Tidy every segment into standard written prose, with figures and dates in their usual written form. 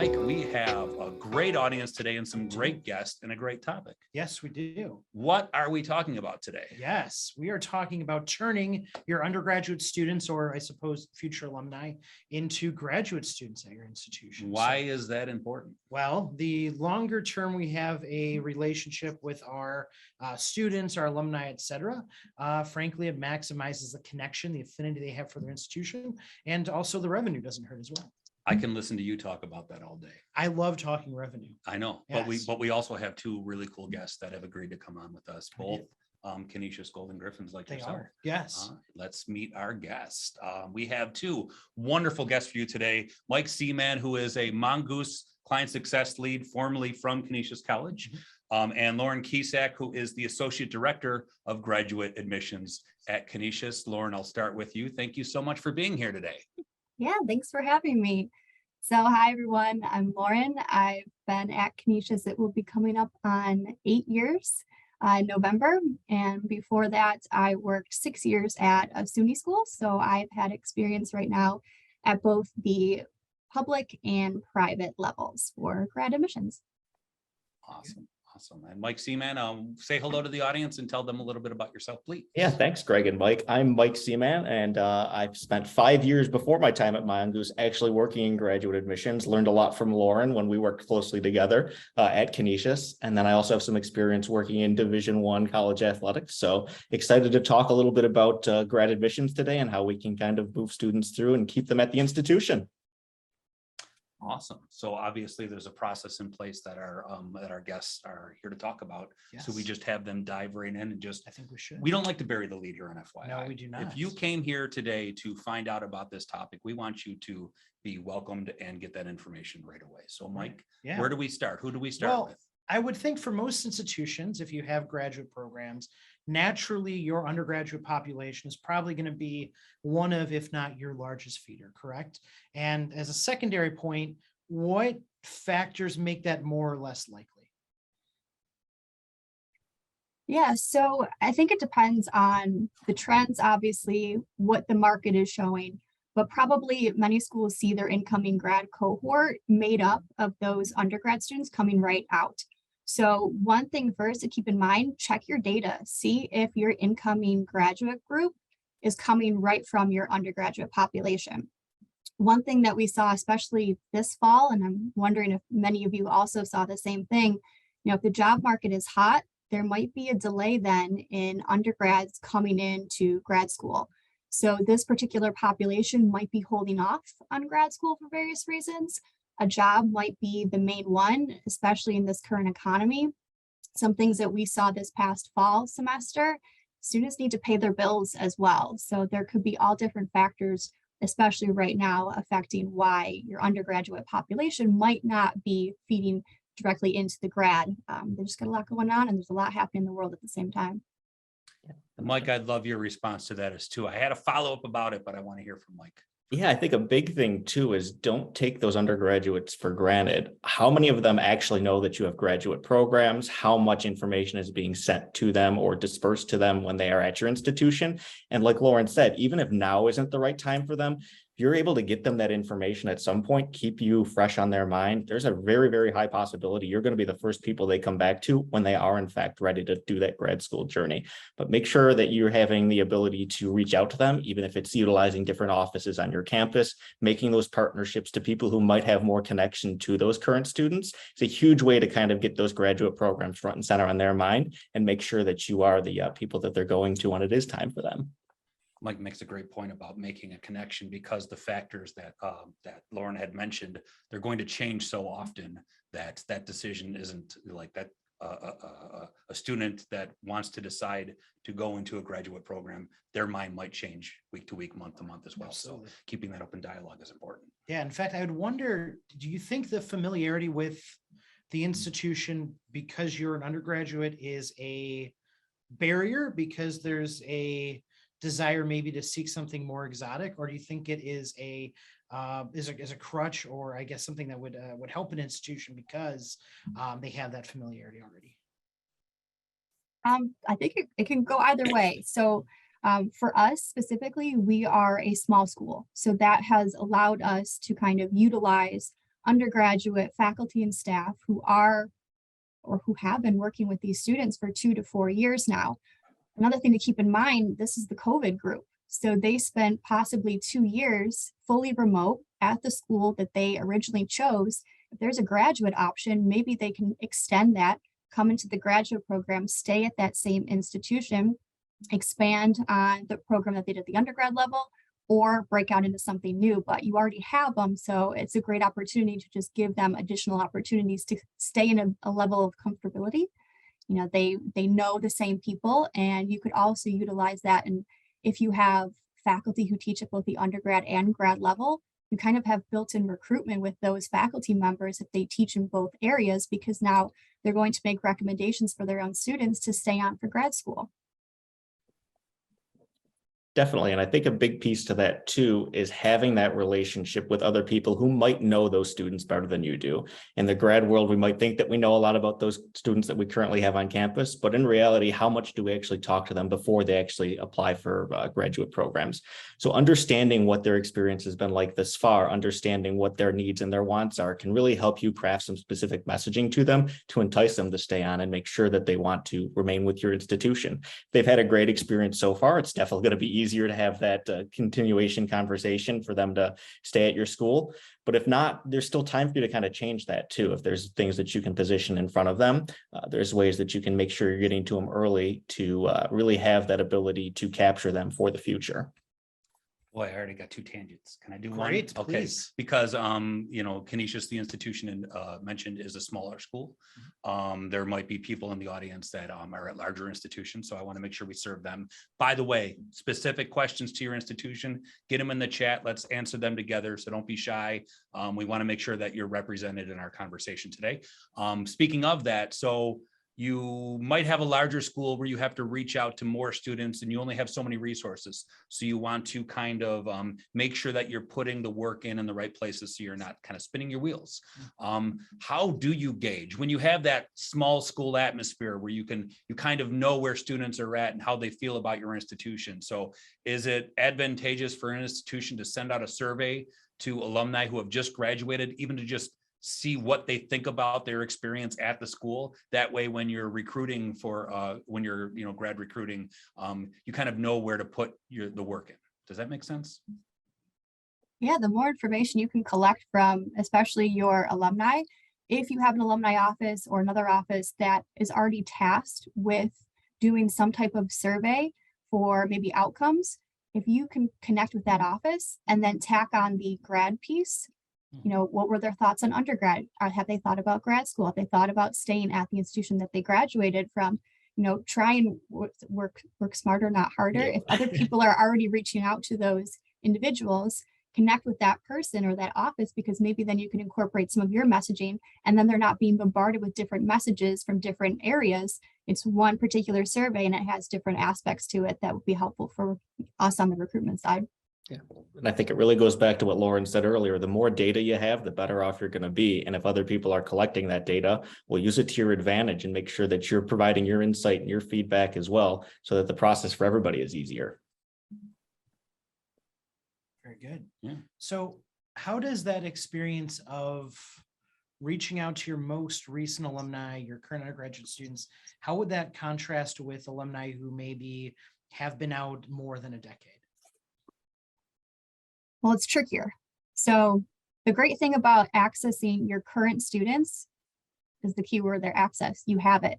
Mike, we have a great audience today and some great guests and a great topic. Yes, we do. What are we talking about today? Yes, we are talking about turning your undergraduate students, or I suppose future alumni, into graduate students at your institution. Why is that important? Well, the longer term we have a relationship with our students, our alumni, et cetera, frankly, it maximizes the connection, the affinity they have for their institution, and also the revenue doesn't hurt as well. I can listen to you talk about that all day. I love talking revenue. I know, Yes. but we also have two really cool guests that have agreed to come on with us, both Canisius Golden Griffins like They yourself. are. Yes. Let's meet our guests. We have two wonderful guests for you today. Mike Seaman, who is a Mongoose client success lead, formerly from Canisius College, and Lauren Kicak, who is the associate director of graduate admissions at Canisius. Lauren, I'll start with you. Thank you so much for being here today. Yeah, thanks for having me. So hi, everyone. I'm Lauren. I've been at Canisius. It will be coming up on 8 years in November. And before that, I worked 6 years at a SUNY school. So I've had experience right now at both the public and private levels for grad admissions. Awesome. Awesome. And Mike Seaman, say hello to the audience and tell them a little bit about yourself, please. Yeah, thanks, Greg and Mike. I'm Mike Seaman, and I've spent 5 years before my time at Mongoose actually working in graduate admissions. Learned a lot from Lauren when we worked closely together at Canisius. And then I also have some experience working in Division I college athletics. So excited to talk a little bit about grad admissions today and how we can kind of move students through and keep them at the institution. Awesome. So obviously there's a process in place that our guests are here to talk about. Yes. So we just have them dive right in and just, I think we should. we don't like to bury the lead here on FYI. No, we do not. If you came here today to find out about this topic, we want you to be welcomed and get that information right away. So Mike, Yeah. where do we start? Who do we start with? I would think for most institutions, if you have graduate programs, naturally your undergraduate population is probably going to be one of, if not your largest feeder, correct? And as a secondary point, what factors make that more or less likely? Yeah, so I think it depends on the trends, obviously, what the market is showing, but probably many schools see their incoming grad cohort made up of those undergrad students coming right out. So one thing first to keep in mind, check your data, see if your incoming graduate group is coming right from your undergraduate population. One thing that we saw, especially this fall, and I'm wondering if many of you also saw the same thing, if the job market is hot, there might be a delay then in undergrads coming into grad school. So this particular population might be holding off on grad school for various reasons. A job might be the main one, especially in this current economy. Some things that we saw this past fall semester, students need to pay their bills as well. So there could be all different factors, especially right now, affecting why your undergraduate population might not be feeding directly into the grad. There's just got a lot going on and there's a lot happening in the world at the same time. Mike, I'd love your response to that as too. I had a follow-up about it, but I want to hear from Mike. Yeah, I think a big thing too is don't take those undergraduates for granted. How many of them actually know that you have graduate programs? How much information is being sent to them or dispersed to them when they are at your institution? And like Lauren said, even if now isn't the right time for them, if you're able to get them that information at some point, keep you fresh on their mind, there's a very, very high possibility you're going to be the first people they come back to when they are in fact ready to do that grad school journey. But make sure that you're having the ability to reach out to them, even if it's utilizing different offices on your campus, making those partnerships to people who might have more connection to those current students. It's a huge way to kind of get those graduate programs front and center on their mind and make sure that you are the people that they're going to when it is time for them. Mike makes a great point about making a connection because the factors that Lauren had mentioned, they're going to change so often that that decision isn't like that. A student that wants to decide to go into a graduate program, their mind might change week to week, month to month as well. Absolutely. So keeping that open dialogue is important. Yeah, in fact, I would wonder, do you think the familiarity with the institution because you're an undergraduate is a barrier because there's a desire maybe to seek something more exotic, or do you think it is a crutch, or I guess something that would help an institution because they have that familiarity already? I think it can go either way. So for us specifically, we are a small school. So that has allowed us to kind of utilize undergraduate faculty and staff who are or who have been working with these students for 2 to 4 years now. Another thing to keep in mind, this is the COVID group. So they spent possibly 2 years fully remote at the school that they originally chose. If there's a graduate option, maybe they can extend that, come into the graduate program, stay at that same institution, expand on the program that they did at the undergrad level, or break out into something new, but you already have them. So it's a great opportunity to just give them additional opportunities to stay in a level of comfortability. You know, they know the same people, and you could also utilize that. And if you have faculty who teach at both the undergrad and grad level, you kind of have built-in recruitment with those faculty members if they teach in both areas, because now they're going to make recommendations for their own students to stay on for grad school. Definitely. And I think a big piece to that too is having that relationship with other people who might know those students better than you do. In the grad world, we might think that we know a lot about those students that we currently have on campus, but in reality, how much do we actually talk to them before they actually apply for graduate programs? So understanding what their experience has been like this far, understanding what their needs and their wants are, can really help you craft some specific messaging to them to entice them to stay on and make sure that they want to remain with your institution. If they've had a great experience so far, it's definitely going to be easier to have that continuation conversation for them to stay at your school. But if not, there's still time for you to kind of change that too. If there's things that you can position in front of them, there's ways that you can make sure you're getting to them early to really have that ability to capture them for the future. Boy, I already got 2 tangents. Can I do Great, one? Okay, please. because you know, Canisius, the institution mentioned, is a smaller school. There might be people in the audience that are at larger institutions, so I want to make sure we serve them. By the way, specific questions to your institution, get them in the chat. Let's answer them together, so don't be shy. We want to make sure that you're represented in our conversation today. Speaking of that, so you might have a larger school where you have to reach out to more students and you only have so many resources. So you want to kind of make sure that you're putting the work in the right places so you're not kind of spinning your wheels. How do you gauge when you have that small school atmosphere where you kind of know where students are at and how they feel about your institution? So is it advantageous for an institution to send out a survey to alumni who have just graduated, even to just see what they think about their experience at the school? That way, when you're recruiting for when you're grad recruiting, you kind of know where to put the work in. Does that make sense? Yeah, the more information you can collect from especially your alumni, if you have an alumni office or another office that is already tasked with doing some type of survey for maybe outcomes, if you can connect with that office and then tack on the grad piece, you know, what were their thoughts on undergrad? Have they thought about grad school? Have they thought about staying at the institution that they graduated from? You know, try and work smarter, not harder. Yeah. If other people are already reaching out to those individuals, connect with that person or that office, because maybe then you can incorporate some of your messaging, and then they're not being bombarded with different messages from different areas. It's one particular survey and it has different aspects to it that would be helpful for us on the recruitment side. Yeah. And I think it really goes back to what Lauren said earlier. The more data you have, the better off you're going to be. And if other people are collecting that data, well, use it to your advantage and make sure that you're providing your insight and your feedback as well, so that the process for everybody is easier. Very good. Yeah. So how does that experience of reaching out to your most recent alumni, your current undergraduate students, how would that contrast with alumni who maybe have been out more than a decade? Well, it's trickier. So the great thing about accessing your current students is the key word there, access. You have it.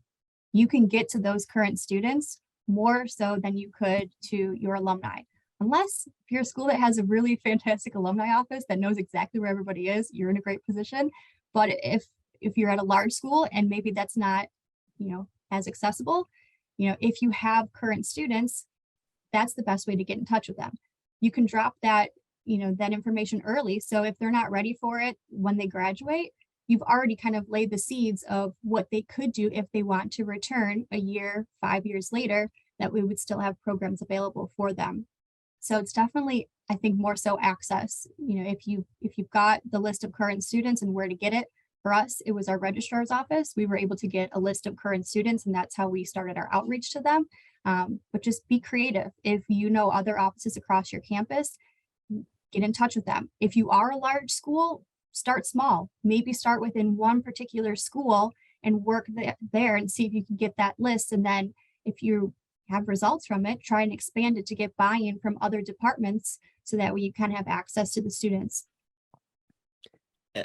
You can get to those current students more so than you could to your alumni. Unless if you're a school that has a really fantastic alumni office that knows exactly where everybody is, you're in a great position. But if you're at a large school and maybe that's not, you know, as accessible, you know, if you have current students, that's the best way to get in touch with them. You can drop that, you know, that information early. So if they're not ready for it when they graduate, you've already kind of laid the seeds of what they could do if they want to return a year, 5 years later, that we would still have programs available for them. So it's definitely, I think, more so access. You know, if you've got the list of current students and where to get it, for us, it was our registrar's office. We were able to get a list of current students, and that's how we started our outreach to them. But just be creative. If you know other offices across your campus, get in touch with them. If you are a large school, start small, maybe start within one particular school and work there and see if you can get that list. And then if you have results from it, try and expand it to get buy-in from other departments so that way you kind of have access to the students.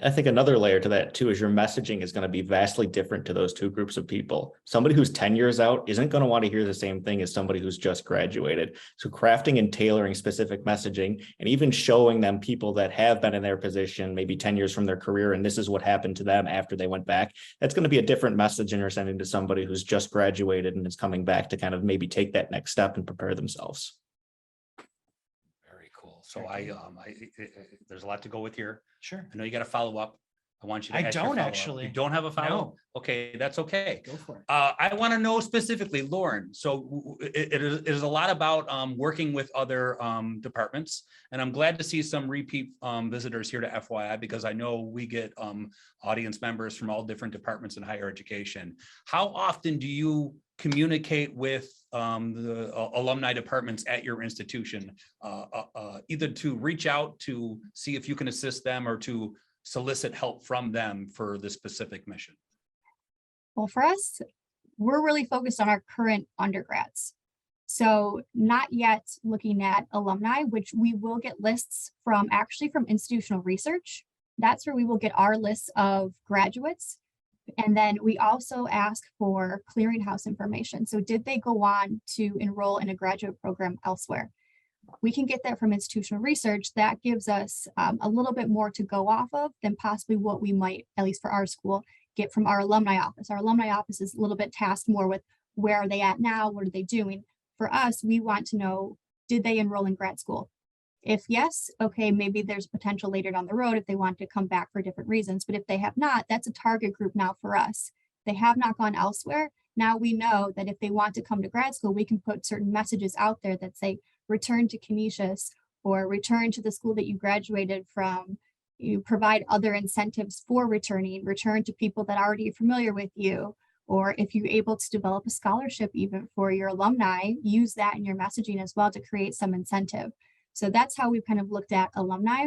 I think another layer to that too is your messaging is going to be vastly different to those two groups of people. Somebody who's 10 years out isn't going to want to hear the same thing as somebody who's just graduated. So crafting and tailoring specific messaging and even showing them people that have been in their position, maybe 10 years from their career, and this is what happened to them after they went back. That's going to be a different message than you're sending to somebody who's just graduated and is coming back to kind of maybe take that next step and prepare themselves. Very cool. So there's a lot to go with here. Sure. I know you got to follow up. I want you to I ask your don't follow-up. actually. You don't have a follow-up? No. Okay, that's okay. Go for it. I want to know specifically, Lauren, so it is a lot about working with other departments, and I'm glad to see some repeat visitors here to FYI, because I know we get audience members from all different departments in higher education. How often do you communicate with the alumni departments at your institution, either to reach out to see if you can assist them or to solicit help from them for this specific mission? Well, for us, we're really focused on our current undergrads. So not yet looking at alumni, which we will get lists from institutional research. That's where we will get our lists of graduates. And then we also ask for clearinghouse information. So did they go on to enroll in a graduate program elsewhere? We can get that from institutional research. That gives us a little bit more to go off of than possibly what we might, at least for our school, get from our alumni office. Our alumni office is a little bit tasked more with where are they at now? What are they doing? For us, we want to know, did they enroll in grad school? If yes, okay, maybe there's potential later down the road if they want to come back for different reasons. But if they have not, that's a target group now for us. They have not gone elsewhere. Now we know that if they want to come to grad school, we can put certain messages out there that say, return to Canisius or return to the school that you graduated from. You provide other incentives for returning, return to people that already are familiar with you. Or if you're able to develop a scholarship even for your alumni, use that in your messaging as well to create some incentive. So that's how we've kind of looked at alumni.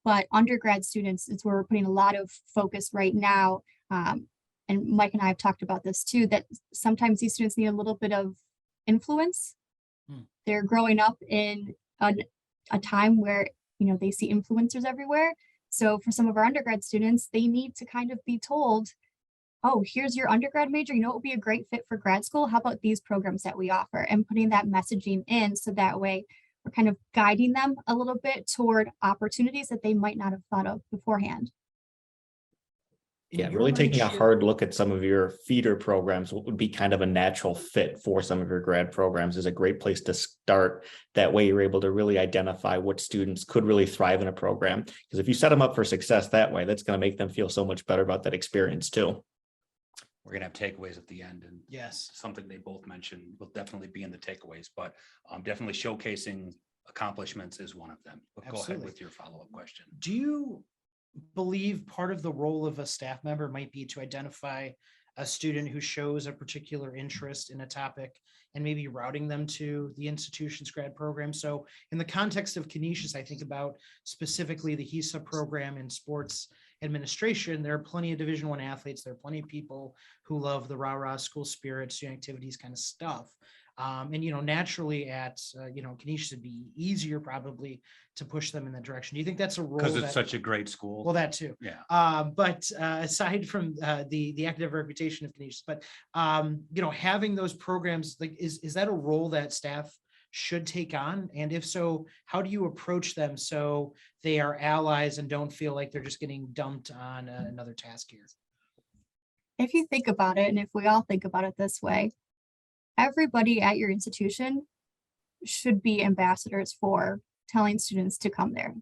But undergrad students is where we're putting a lot of focus right now. And Mike and I have talked about this too, that sometimes these students need a little bit of influence. They're growing up in a time where, you know, they see influencers everywhere. So for some of our undergrad students, they need to kind of be told, oh, here's your undergrad major. You know, it would be a great fit for grad school. How about these programs that we offer? And putting that messaging in so that way we're kind of guiding them a little bit toward opportunities that they might not have thought of beforehand. Yeah, really taking a hard look at some of your feeder programs, what would be kind of a natural fit for some of your grad programs is a great place to start. That way you're able to really identify what students could really thrive in a program. Because if you set them up for success that way, that's going to make them feel so much better about that experience too. We're going to have takeaways at the end, and yes, something they both mentioned will definitely be in the takeaways, but definitely showcasing accomplishments is one of them. But go ahead with your follow-up question. Do you believe part of the role of a staff member might be to identify a student who shows a particular interest in a topic and maybe routing them to the institution's grad program? So in the context of Canisius, I think about specifically the HESA program in sports administration. There are plenty of Division I athletes. There are plenty of people who love the rah-rah school spirit, student activities kind of stuff. And, you know, naturally at, you know, Canisius would be easier probably to push them in that direction. Do you think that's a role? Because it's such a great school. Well, that too. Yeah. But aside from the academic reputation of Canisius, but, you know, having those programs, like, is that a role that staff should take on? And if so, how do you approach them so they are allies and don't feel like they're just getting dumped on another task here? If you think about it, and if we all think about it this way, everybody at your institution should be ambassadors for telling students to come there.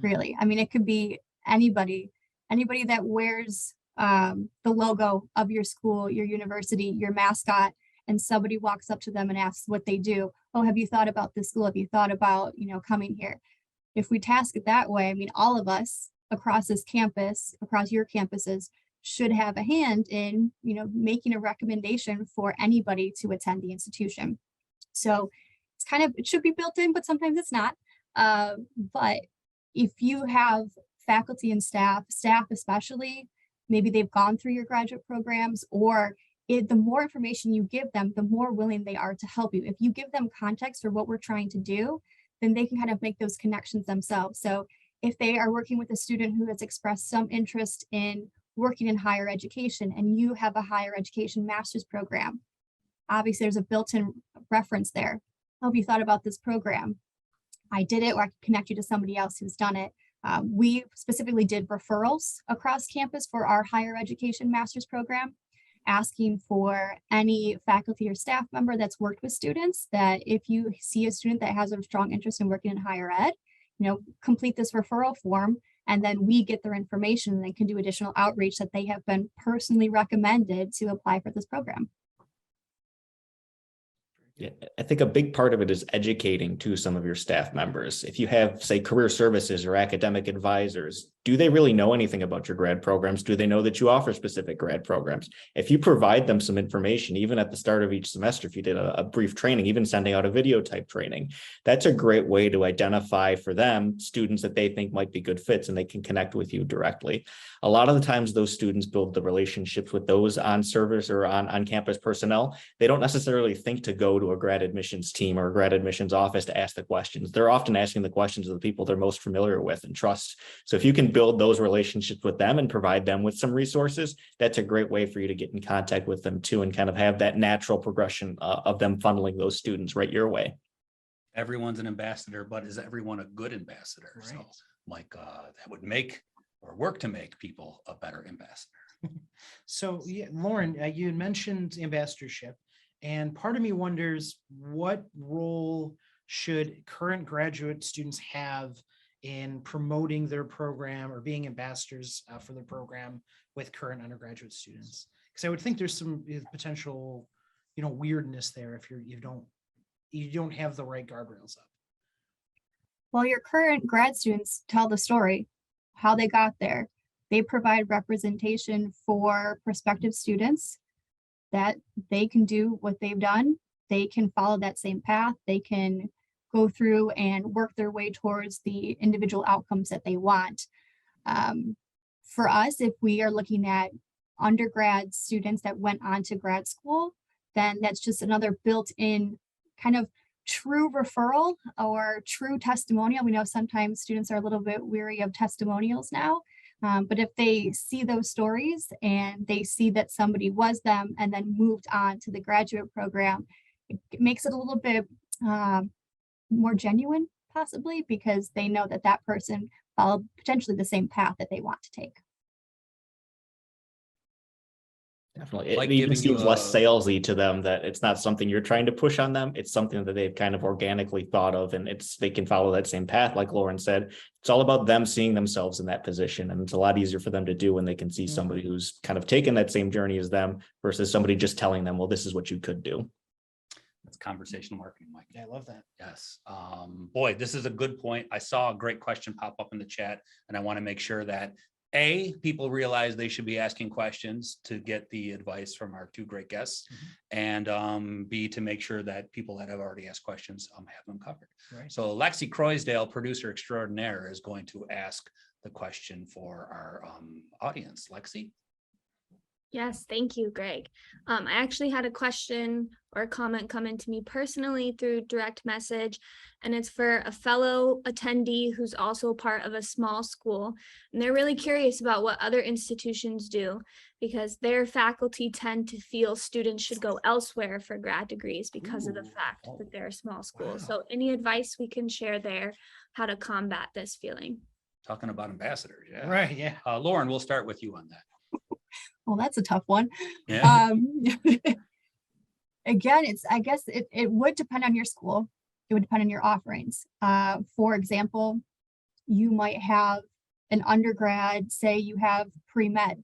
Really. I mean, it could be anybody that wears the logo of your school, your university, your mascot, and somebody walks up to them and asks what they do. Oh, have you thought about this school? Have you thought about, you know, coming here? If we task it that way, I mean, all of us across this campus, across your campuses, should have a hand in, you know, making a recommendation for anybody to attend the institution. So it's kind of, it should be built in, but sometimes it's not. But if you have faculty and staff especially, maybe they've gone through your graduate programs, or the more information you give them, the more willing they are to help you. If you give them context for what we're trying to do, then they can kind of make those connections themselves. So if they are working with a student who has expressed some interest in working in higher education and you have a higher education master's program, obviously there's a built-in reference there. Have you thought about this program? I did it, or I can connect you to somebody else who's done it. We specifically did referrals across campus for our higher education master's program, asking for any faculty or staff member that's worked with students that if you see a student that has a strong interest in working in higher ed, complete this referral form, and then we get their information and they can do additional outreach that they have been personally recommended to apply for this program. Yeah, I think a big part of it is educating to some of your staff members. If you have, say, career services or academic advisors, do they really know anything about your grad programs? Do they know that you offer specific grad programs? If you provide them some information, even at the start of each semester, if you did a brief training, even sending out a video type training, that's a great way to identify for them students that they think might be good fits and they can connect with you directly. A lot of the times those students build the relationships with those on service or on campus personnel. They don't necessarily think to go to a grad admissions team or a grad admissions office to ask the questions. They're often asking the questions of the people they're most familiar with and trust. So if you can build those relationships with them and provide them with some resources, that's a great way for you to get in contact with them too, and kind of have that natural progression of them funneling those students right your way. Everyone's an ambassador, but is everyone a good ambassador? Right. So like that would make or work to make people a better ambassador. So yeah, Lauren, you had mentioned ambassadorship, and part of me wonders what role should current graduate students have in promoting their program or being ambassadors for their program with current undergraduate students? Because I would think there's some potential, weirdness there if you don't have the right guardrails up. Well, your current grad students tell the story, how they got there. They provide representation for prospective students that they can do what they've done. They can follow that same path. They can go through and work their way towards the individual outcomes that they want. For us, if we are looking at undergrad students that went on to grad school, then that's just another built-in kind of true referral or true testimonial. We know sometimes students are a little bit weary of testimonials now, but if they see those stories and they see that somebody was them and then moved on to the graduate program, it makes it a little bit more genuine, possibly, because they know that that person followed potentially the same path that they want to take. Definitely. Like It even giving you seems less salesy to them, that it's not something you're trying to push on them. It's something that they've kind of organically thought of, and they can follow that same path. Like Lauren said, it's all about them seeing themselves in that position. And it's a lot easier for them to do when they can see somebody who's kind of taken that same journey as them versus somebody just telling them, well, this is what you could do. It's conversational marketing, Mike. Yeah, I love that. Yes. Boy, this is a good point. I saw a great question pop up in the chat, and I want to make sure that people realize they should be asking questions to get the advice from our two great guests, and B, to make sure that people that have already asked questions have them covered. Right. So Lexi Croysdale, producer extraordinaire, is going to ask the question for our audience. Lexi? Yes, thank you, Greg. I actually had a question or a comment come into me personally through direct message, and it's for a fellow attendee who's also part of a small school. And they're really curious about what other institutions do, because their faculty tend to feel students should go elsewhere for grad degrees because of the fact that they're a small school. Wow. So any advice we can share there, how to combat this feeling? Talking about ambassadors. Yeah. Right. Yeah. Lauren, we'll start with you on that. Well, that's a tough one. Yeah. Again, I guess it would depend on your school. It would depend on your offerings. For example, you might have an undergrad, say you have pre-med,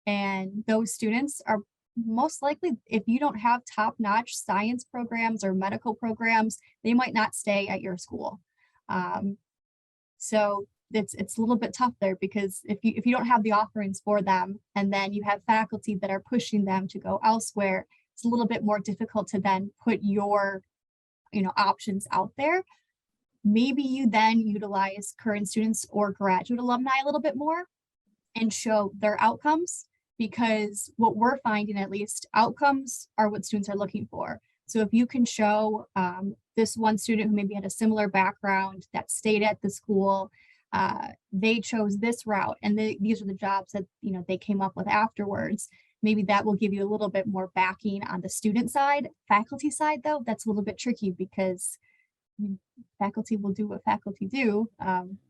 and those students are most likely, if you don't have top-notch science programs or medical programs, they might not stay at your school. So it's a little bit tough there, because if you don't have the offerings for them, and then you have faculty that are pushing them to go elsewhere, it's a little bit more difficult to then put your options out there. maybe you then utilize current students or graduate alumni a little bit more and show their outcomes, because what we're finding, at least, outcomes are what students are looking for. So if you can show this one student who maybe had a similar background that stayed at the school, they chose this route, and these are the jobs that they came up with afterwards. Maybe that will give you a little bit more backing on the student side. Faculty side, though, that's a little bit tricky because faculty will do what faculty do.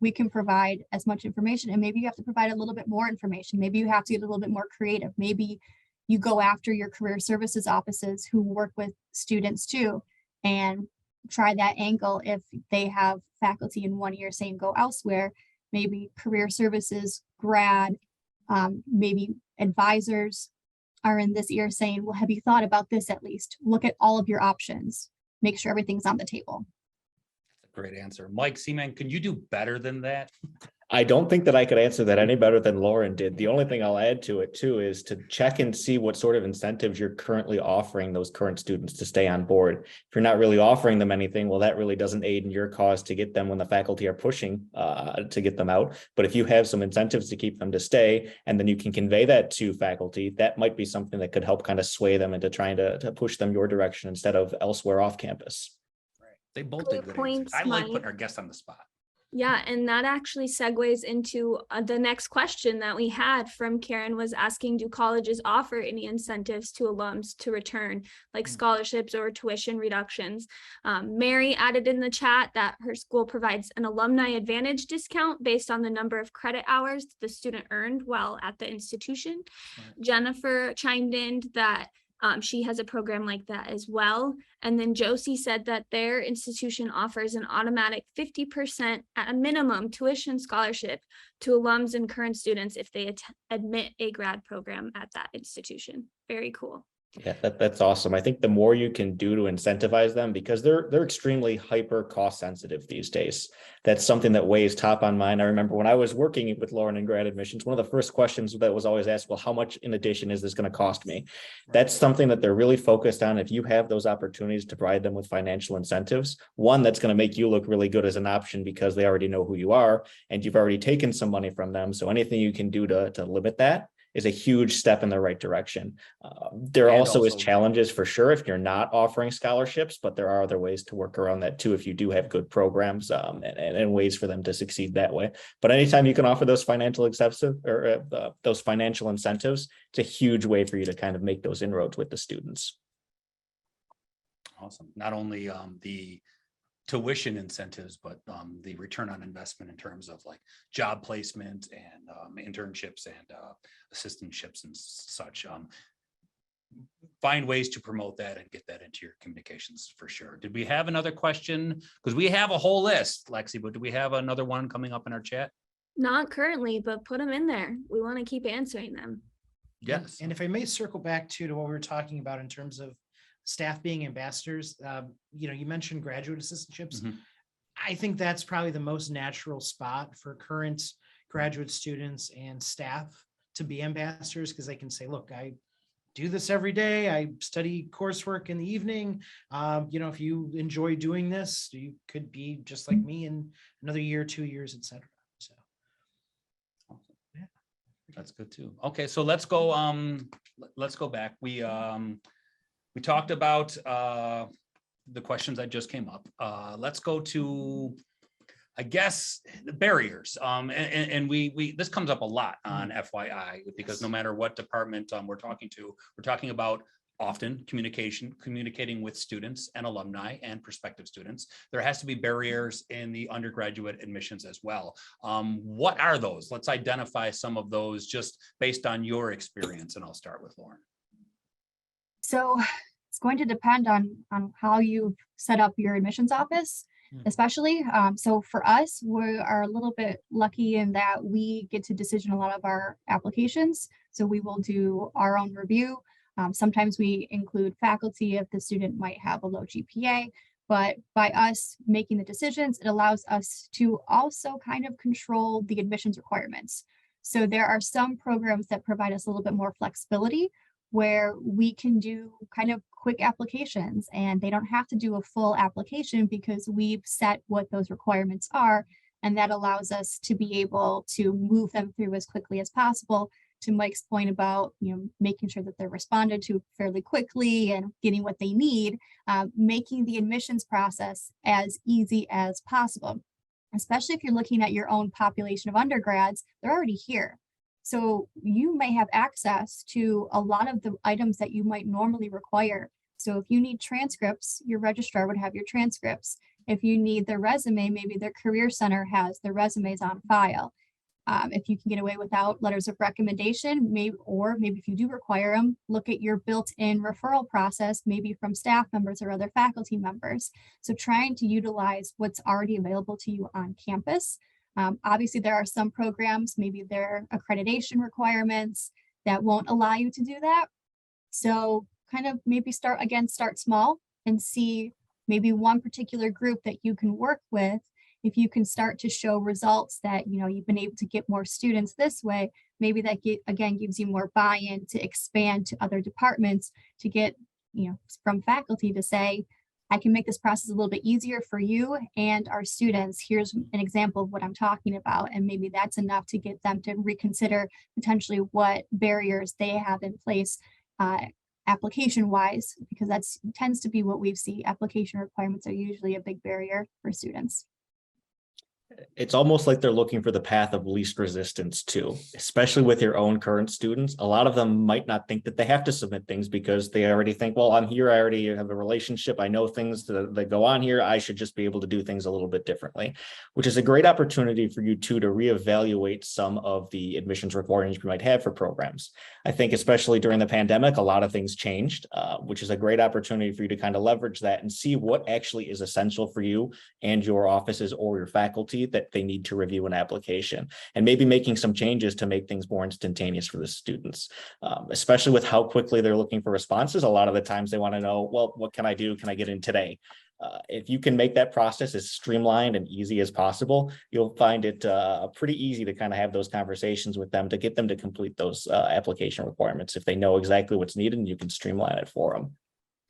We can provide as much information, and maybe you have to provide a little bit more information. Maybe you have to get a little bit more creative. Maybe you go after your career services offices who work with students too, and try that angle. If they have faculty in one year saying go elsewhere, maybe career services grad, maybe advisors are in this ear saying, well, have you thought about this? At least look at all of your options, make sure everything's on the table. Great answer. Mike, Seaman, can you do better than that? I don't think that I could answer that any better than Lauren did. The only thing I'll add to it too is to check and see what sort of incentives you're currently offering those current students to stay on board. If you're not really offering them anything, well, that really doesn't aid in your cause to get them when the faculty are pushing to get them out. But if you have some incentives to keep them to stay, and then you can convey that to faculty, that might be something that could help kind of sway them into trying to push them your direction instead of elsewhere off campus. Right. They both Great did good points, answers. I like Mike. putting our guests on the spot. Yeah, and that actually segues into the next question that we had from Karen, was asking, do colleges offer any incentives to alums to return, like scholarships or tuition reductions? Mary added in the chat that her school provides an alumni advantage discount based on the number of credit hours the student earned while at the institution. Right. Jennifer chimed in that she has a program like that as well. And then Josie said that their institution offers an automatic 50% at a minimum tuition scholarship to alums and current students if they admit a grad program at that institution. Very cool. Yeah, that's awesome. I think the more you can do to incentivize them, because they're extremely hyper cost sensitive these days. That's something that weighs top on mind. I remember when I was working with Lauren in grad admissions, one of the first questions that was always asked, well, how much in addition is this going to cost me? That's something that they're really focused on. If you have those opportunities to provide them with financial incentives, one, that's going to make you look really good as an option because they already know who you are and you've already taken some money from them. So anything you can do to limit that is a huge step in the right direction. There also is challenges for sure if you're not offering scholarships, but there are other ways to work around that too if you do have good programs and ways for them to succeed that way. But anytime you can offer those financial those financial incentives, it's a huge way for you to kind of make those inroads with the students. Awesome. Not only the tuition incentives, but the return on investment in terms of like job placement and internships and assistantships and such. Find ways to promote that and get that into your communications for sure. Did we have another question? Because we have a whole list, Lexi, but do we have another one coming up in our chat? Not currently, but put them in there. We want to keep answering them. Yes. And if I may circle back to what we were talking about in terms of staff being ambassadors, you mentioned graduate assistantships. Mm-hmm. I think that's probably the most natural spot for current graduate students and staff to be ambassadors, because they can say, look, I do this every day. I study coursework in the evening. If you enjoy doing this, you could be just like me in another year, 2 years, etc. So yeah, that's good too. Okay, so let's go back. We talked about the questions that just came up. Let's go to, I guess, the barriers. And we this comes up a lot on FYI, because no matter what department we're talking about often communicating with students and alumni and prospective students. There has to be barriers in the undergraduate admissions as well. What are those? Let's identify some of those just based on your experience, and I'll start with Lauren. So it's going to depend on how you set up your admissions office, especially. So for us, we are a little bit lucky in that we get to decision a lot of our applications. So we will do our own review. Sometimes we include faculty if the student might have a low GPA, but by us making the decisions, it allows us to also kind of control the admissions requirements. So there are some programs that provide us a little bit more flexibility, where we can do kind of quick applications, and they don't have to do a full application because we've set what those requirements are. And that allows us to be able to move them through as quickly as possible. To Mike's point about, making sure that they're responded to fairly quickly and getting what they need, making the admissions process as easy as possible, especially if you're looking at your own population of undergrads. They're already here. So you may have access to a lot of the items that you might normally require. So if you need transcripts, your registrar would have your transcripts. If you need their resume, maybe their career center has their resumes on file. If you can get away without letters of recommendation, maybe if you do require them, look at your built-in referral process, maybe from staff members or other faculty members. So trying to utilize what's already available to you on campus. Obviously, there are some programs, maybe there are accreditation requirements that won't allow you to do that. So kind of maybe start small and see maybe one particular group that you can work with. If you can start to show results that, you've been able to get more students this way, maybe that gives you more buy-in to expand to other departments, to get, from faculty to say, I can make this process a little bit easier for you and our students. Here's an example of what I'm talking about. And maybe that's enough to get them to reconsider potentially what barriers they have in place application-wise, because that tends to be what we've seen. Application requirements are usually a big barrier for students. It's almost like they're looking for the path of least resistance too, especially with your own current students. A lot of them might not think that they have to submit things because they already think, well, I'm here, I already have a relationship, I know things that go on here, I should just be able to do things a little bit differently, which is a great opportunity for you too to reevaluate some of the admissions requirements you might have for programs. I think especially during the pandemic, a lot of things changed, which is a great opportunity for you to kind of leverage that and see what actually is essential for you and your offices or your faculty that they need to review an application, and maybe making some changes to make things more instantaneous for the students, especially with how quickly they're looking for responses. A lot of the times they want to know, well, what can I do? Can I get in today? If you can make that process as streamlined and easy as possible, you'll find it pretty easy to kind of have those conversations with them to get them to complete those application requirements. If they know exactly what's needed, and you can streamline it for them.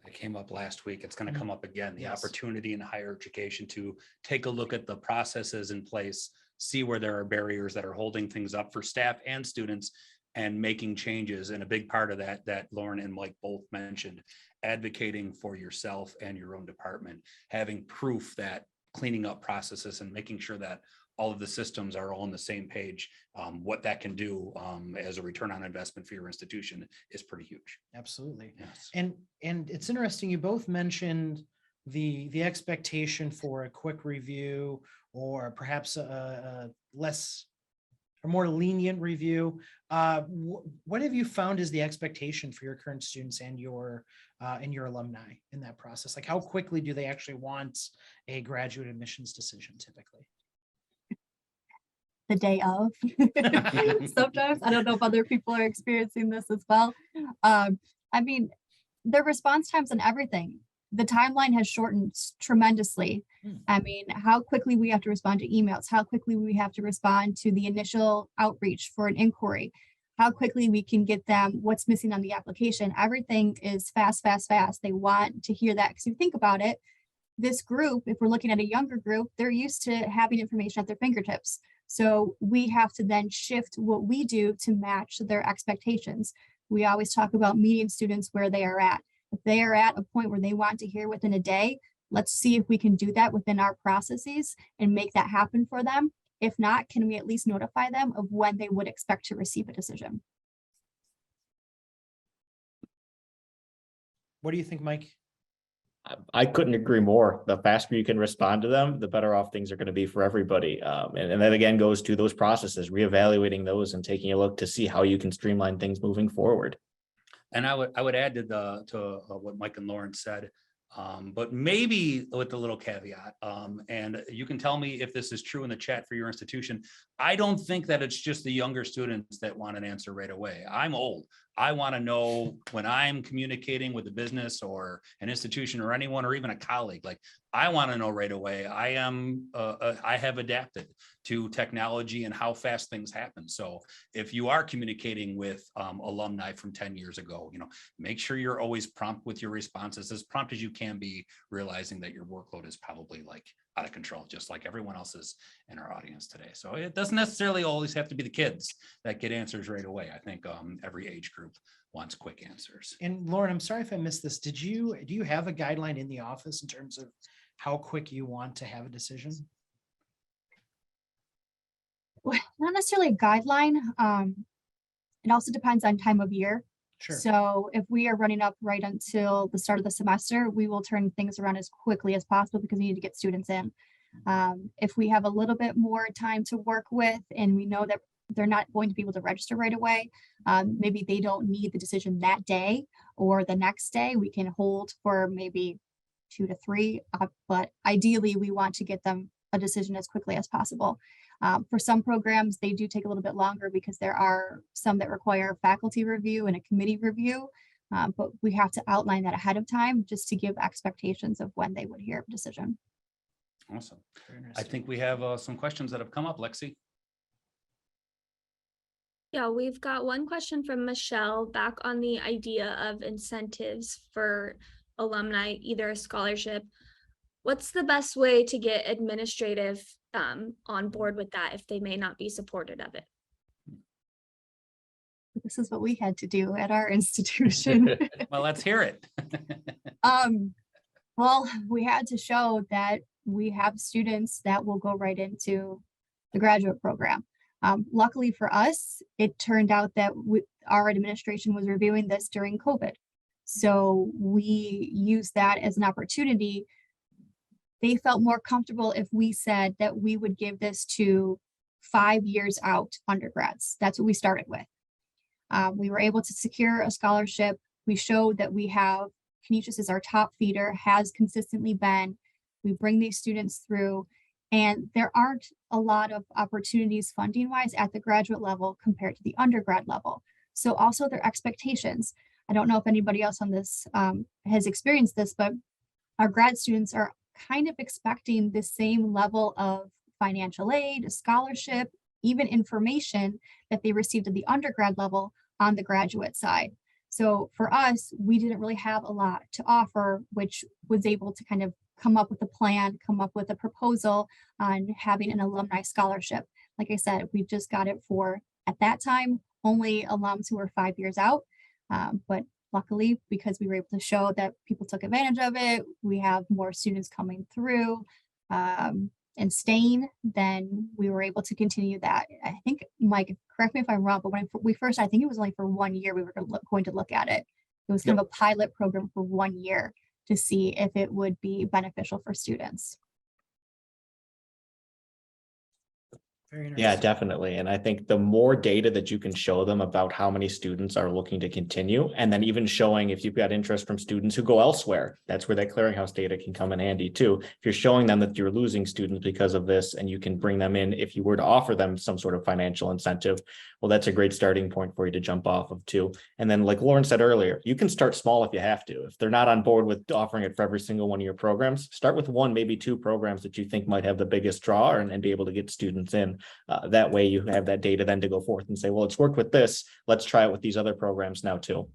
It came up last week. It's going to come up again. The Yes. opportunity in higher education to take a look at the processes in place, see where there are barriers that are holding things up for staff and students, and making changes. And a big part of that Lauren and Mike both mentioned, advocating for yourself and your own department, having proof that cleaning up processes and making sure that all of the systems are all on the same page. What that can do as a return on investment for your institution is pretty huge. Absolutely. Yes. And it's interesting, you both mentioned the expectation for a quick review, or perhaps a less or more lenient review. What have you found is the expectation for your current students and your alumni in that process? Like, how quickly do they actually want a graduate admissions decision typically? The day of. Sometimes, I don't know if other people are experiencing this as well. I mean, the response times and everything, the timeline has shortened tremendously. I mean, how quickly we have to respond to emails, how quickly we have to respond to the initial outreach for an inquiry, how quickly we can get them what's missing on the application. Everything is fast, fast, fast. They want to hear that, because if you think about it, this group, if we're looking at a younger group, they're used to having information at their fingertips. So we have to then shift what we do to match their expectations. We always talk about meeting students where they are at. If they are at a point where they want to hear within a day, let's see if we can do that within our processes and make that happen for them. If not, can we at least notify them of when they would expect to receive a decision? What do you think, Mike? I couldn't agree more. The faster you can respond to them, the better off things are going to be for everybody. And that again goes to those processes, reevaluating those and taking a look to see how you can streamline things moving forward. And I would add to what Mike and Lauren said, but maybe with a little caveat. And you can tell me if this is true in the chat for your institution. I don't think that it's just the younger students that want an answer right away. I'm old. I want to know when I'm communicating with a business or an institution or anyone, or even a colleague, like I want to know right away. I have adapted to technology and how fast things happen. So if you are communicating with alumni from 10 years ago, make sure you're always prompt with your responses, as prompt as you can be, realizing that your workload is probably like out of control, just like everyone else's in our audience today. So it doesn't necessarily always have to be the kids that get answers right away. I think every age group wants quick answers. And Lauren, I'm sorry if I missed this. Do you have a guideline in the office in terms of how quick you want to have a decision? Well, not necessarily a guideline. It also depends on time of year. Sure. So if we are running up right until the start of the semester, we will turn things around as quickly as possible because we need to get students in. If we have a little bit more time to work with and we know that they're not going to be able to register right away, maybe they don't need the decision that day or the next day, we can hold for maybe 2 to 3, but ideally we want to get them a decision as quickly as possible. For some programs, they do take a little bit longer because there are some that require faculty review and a committee review, but we have to outline that ahead of time just to give expectations of when they would hear a decision. Awesome. I think we have some questions that have come up, Lexi. Yeah, we've got one question from Michelle back on the idea of incentives for alumni, either a scholarship. What's the best way to get administrative on board with that if they may not be supportive of it? This is what we had to do at our institution. Well, let's hear it. Well, we had to show that we have students that will go right into the graduate program. Luckily for us, it turned out that our administration was reviewing this during COVID. So we used that as an opportunity. They felt more comfortable if we said that we would give this to 5 years out undergrads. That's what we started with. We were able to secure a scholarship. We showed that we have Canisius is our top feeder, has consistently been. We bring these students through, and there aren't a lot of opportunities funding wise at the graduate level compared to the undergrad level. So also their expectations. I don't know if anybody else on this has experienced this, but our grad students are kind of expecting the same level of financial aid, a scholarship, even information that they received at the undergrad level on the graduate side. So for us, we didn't really have a lot to offer, which was able to kind of come up with a plan, come up with a proposal on having an alumni scholarship. Like I said, we just got it for, at that time, only alums who were 5 years out. But luckily, because we were able to show that people took advantage of it, we have more students coming through and staying, then we were able to continue that. I think, Mike, correct me if I'm wrong, but when we first, I think it was only for 1 year we were going to look at it. It was kind of a pilot program for 1 year to see if it would be beneficial for students. Very Yeah, interesting. definitely. And I think the more data that you can show them about how many students are looking to continue, and then even showing if you've got interest from students who go elsewhere, that's where that clearinghouse data can come in handy too. If you're showing them that you're losing students because of this, and you can bring them in, if you were to offer them some sort of financial incentive, well, that's a great starting point for you to jump off of too. And then like Lauren said earlier, you can start small if you have to. If they're not on board with offering it for every single one of your programs, start with 1, maybe 2 programs that you think might have the biggest draw and be able to get students in. That way you have that data then to go forth and say, well, it's worked with this. Let's try it with these other programs now too.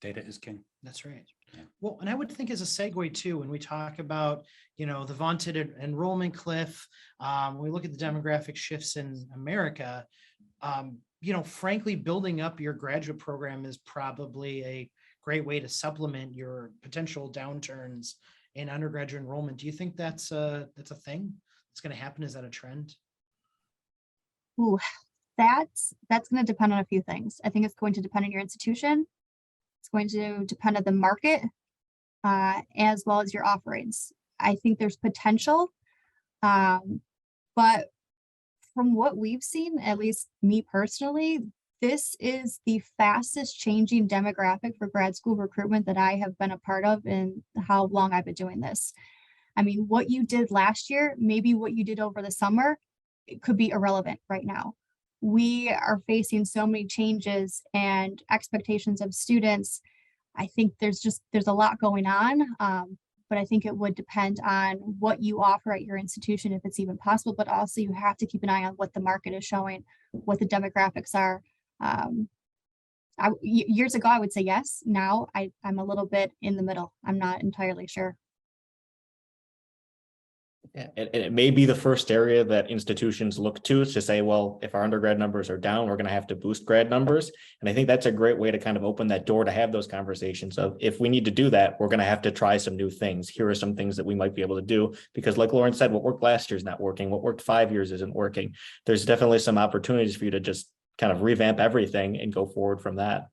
Data is king. That's right. Yeah. Well, and I would think as a segue too, when we talk about, the vaunted enrollment cliff, when we look at the demographic shifts in America, frankly, building up your graduate program is probably a great way to supplement your potential downturns in undergraduate enrollment. Do you think that's a thing that's going to happen? Is that a trend? Ooh, that's going to depend on a few things. I think it's going to depend on your institution. It's going to depend on the market, as well as your offerings. I think there's potential, but from what we've seen, at least me personally, this is the fastest changing demographic for grad school recruitment that I have been a part of in how long I've been doing this. I mean, what you did last year, maybe what you did over the summer, it could be irrelevant right now. we are facing so many changes and expectations of students. I think there's a lot going on. But I think it would depend on what you offer at your institution, if it's even possible, but also you have to keep an eye on what the market is showing, what the demographics are. Years ago, I would say yes. Now I'm a little bit in the middle. I'm not entirely sure. Yeah, and it may be the first area that institutions look to say, well, if our undergrad numbers are down, we're going to have to boost grad numbers. And I think that's a great way to kind of open that door to have those conversations of, if we need to do that, we're going to have to try some new things. Here are some things that we might be able to do, because like Lauren said, what worked last year is not working. What worked 5 years isn't working. There's definitely some opportunities for you to just kind of revamp everything and go forward from that.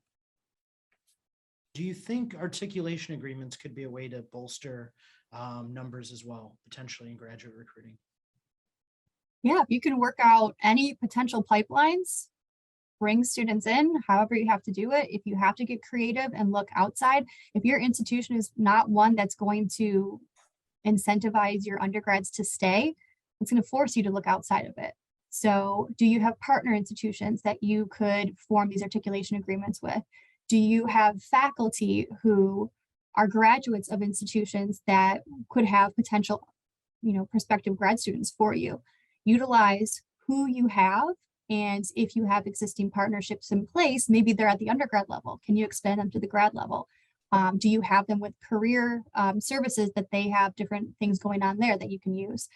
Do you think articulation agreements could be a way to bolster numbers as well, potentially in graduate recruiting? Yeah, if you can work out any potential pipelines, bring students in, however you have to do it. If you have to get creative and look outside, if your institution is not one that's going to incentivize your undergrads to stay, it's going to force you to look outside of it. So do you have partner institutions that you could form these articulation agreements with? Do you have faculty who are graduates of institutions that could have potential, prospective grad students for you? Utilize who you have, and if you have existing partnerships in place, maybe they're at the undergrad level. Can you expand them to the grad level? Do you have them with career services that they have different things going on there that you can use?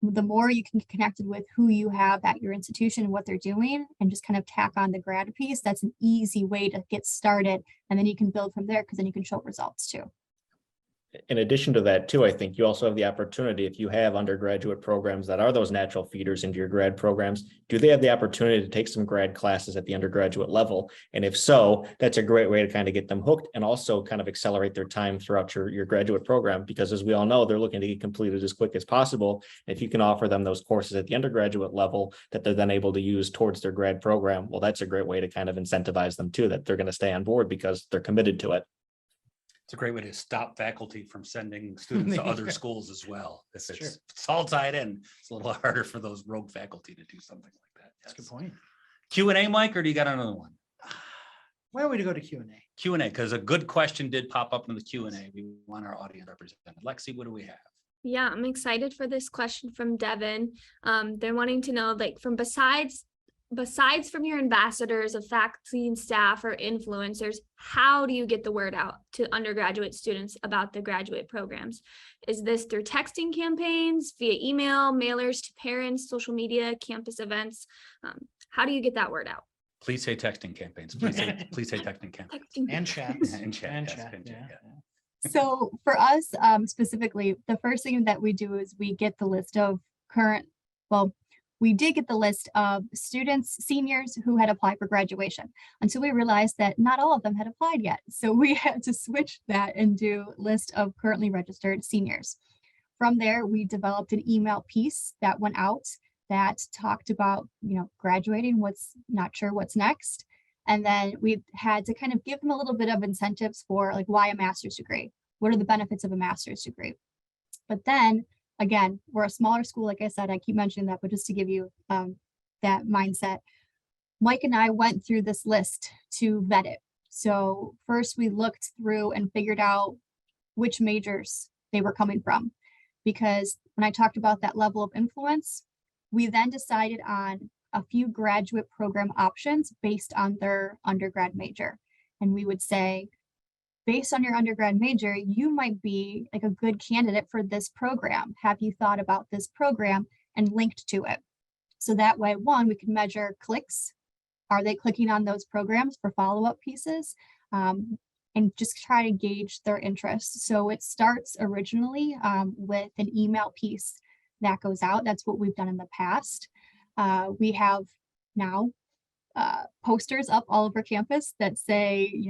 The more you can get connected with who you have at your institution and what they're doing, and just kind of tack on the grad piece, that's an easy way to get started. And then you can build from there, because then you can show results too. In addition to that too, I think you also have the opportunity, if you have undergraduate programs that are those natural feeders into your grad programs, do they have the opportunity to take some grad classes at the undergraduate level? And if so, that's a great way to kind of get them hooked and also kind of accelerate their time throughout your graduate program, because as we all know, they're looking to get completed as quick as possible. If you can offer them those courses at the undergraduate level that they're then able to use towards their grad program, well, that's a great way to kind of incentivize them too, that they're going to stay on board because they're committed to it. It's a great way to stop faculty from sending students to other schools as well. If Sure. it's all tied in, it's a little harder for those rogue faculty to do something like that. That's a good point. Q&A, Mike, or do you got another one? Why don't we go to Q&A? Q&A, because a good question did pop up in the Q&A. We want our audience represented. Lexi, what do we have? Yeah, I'm excited for this question from Devin. They're wanting to know, like, from besides from your ambassadors of faculty and staff or influencers, how do you get the word out to undergraduate students about the graduate programs? Is this through texting campaigns, via email, mailers to parents, social media, campus events? How do you get that word out? Please say texting campaigns. Please say texting campaigns. And chats. And chat. And yes, chat, and chat, yeah. yeah. So for us specifically, the first thing that we do is we get the list of we did get the list of students, seniors who had applied for graduation, until we realized that not all of them had applied yet. So we had to switch that and do list of currently registered seniors. From there, we developed an email piece that went out that talked about, graduating, not sure what's next. And then we had to kind of give them a little bit of incentives for, like, why a master's degree? What are the benefits of a master's degree? But then again, we're a smaller school. Like I said, I keep mentioning that, but just to give you that mindset, Mike and I went through this list to vet it. So first we looked through and figured out which majors they were coming from, because when I talked about that level of influence, we then decided on a few graduate program options based on their undergrad major. And we would say, based on your undergrad major, you might be like a good candidate for this program. Have you thought about this program and linked to it? So that way, one, we can measure clicks. Are they clicking on those programs for follow-up pieces? And just try to gauge their interest. So it starts originally with an email piece that goes out. That's what we've done in the past. We have now posters up all over campus that say,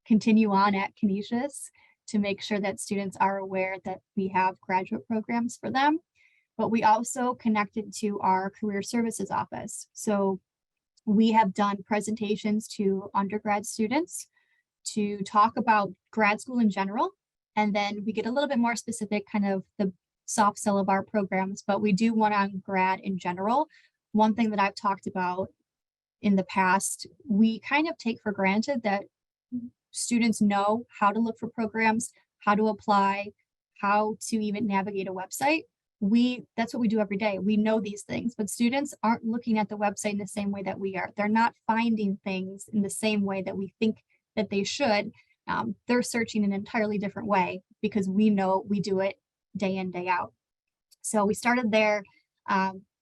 continue on at Canisius, to make sure that students are aware that we have graduate programs for them. But we also connected to our career services office. So we have done presentations to undergrad students to talk about grad school in general. And then we get a little bit more specific, kind of the soft sell of our programs, but we do one on grad in general. One thing that I've talked about in the past, we kind of take for granted that students know how to look for programs, how to apply, how to even navigate a website. That's what we do every day. We know these things, but students aren't looking at the website in the same way that we are. They're not finding things in the same way that we think that they should. They're searching in an entirely different way because we know we do it day in, day out. So we started there.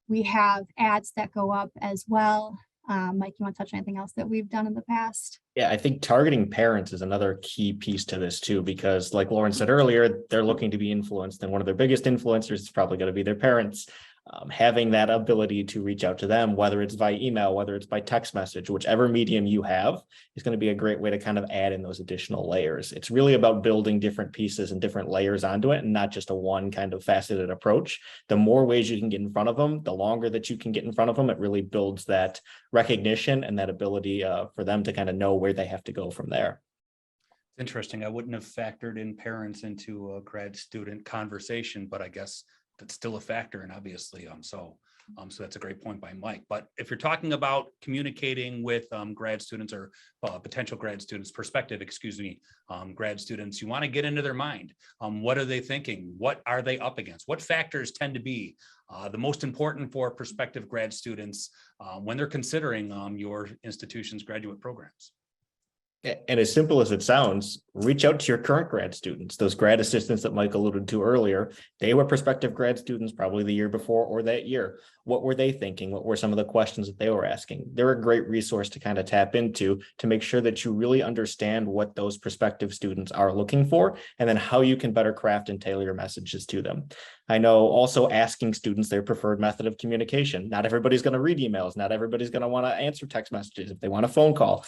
We have ads that go up as well. Mike, you want to touch on anything else that we've done in the past? Yeah, I think targeting parents is another key piece to this too, because like Lauren said earlier, they're looking to be influenced, and one of their biggest influencers is probably going to be their parents. Having that ability to reach out to them, whether it's by email, whether it's by text message, whichever medium you have, is going to be a great way to kind of add in those additional layers. It's really about building different pieces and different layers onto it, and not just a one kind of faceted approach. The more ways you can get in front of them, the longer that you can get in front of them, it really builds that recognition and that ability for them to kind of know where they have to go from there. Interesting. I wouldn't have factored in parents into a grad student conversation, but I guess that's still a factor, and obviously, so that's a great point by Mike. But if you're talking about communicating with grad students or potential grad students, grad students, you want to get into their mind. What are they thinking? What are they up against? What factors tend to be the most important for prospective grad students when they're considering your institution's graduate programs? And as simple as it sounds, reach out to your current grad students, those grad assistants that Mike alluded to earlier. They were prospective grad students probably the year before or that year. What were they thinking? What were some of the questions that they were asking? They're a great resource to kind of tap into to make sure that you really understand what those prospective students are looking for, and then how you can better craft and tailor your messages to them. I know also asking students their preferred method of communication. Not everybody's going to read emails. Not everybody's going to want to answer text messages. If they want a phone call,